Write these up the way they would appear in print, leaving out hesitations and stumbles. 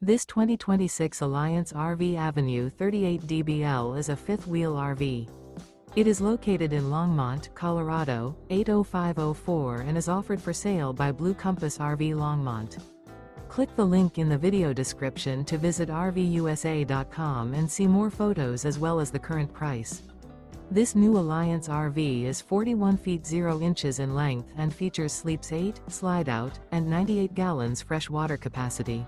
This 2026 Alliance RV Avenue 38 DBL is a fifth-wheel RV. It is located in Longmont, Colorado, 80504 and is offered for sale by Blue Compass RV Longmont. Click the link in the video description to visit RVUSA.com and see more photos as well as the current price. This new Alliance RV is 41 feet 0 inches in length and features sleeps 8, slide-out, and 98 gallons fresh water capacity.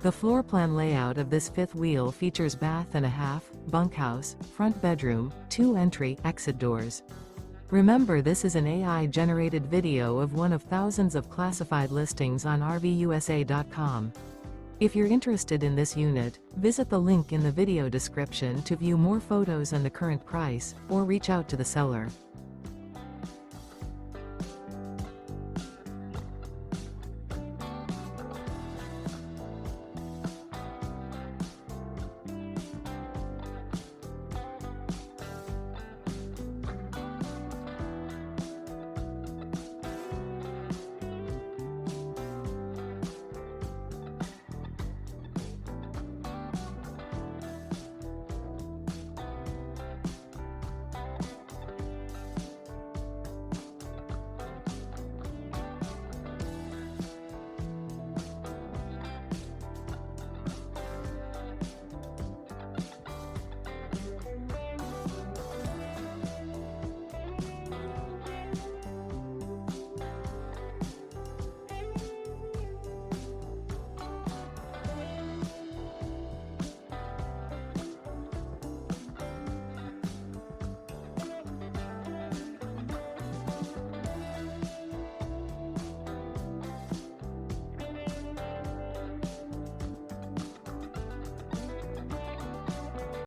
The floor plan layout of this fifth wheel features bath and a half, bunkhouse, front bedroom, 2 entry/exit doors. Remember, this is an AI-generated video of one of thousands of classified listings on RVUSA.com. If you're interested in this unit, visit the link in the video description to view more photos and the current price, or reach out to the seller.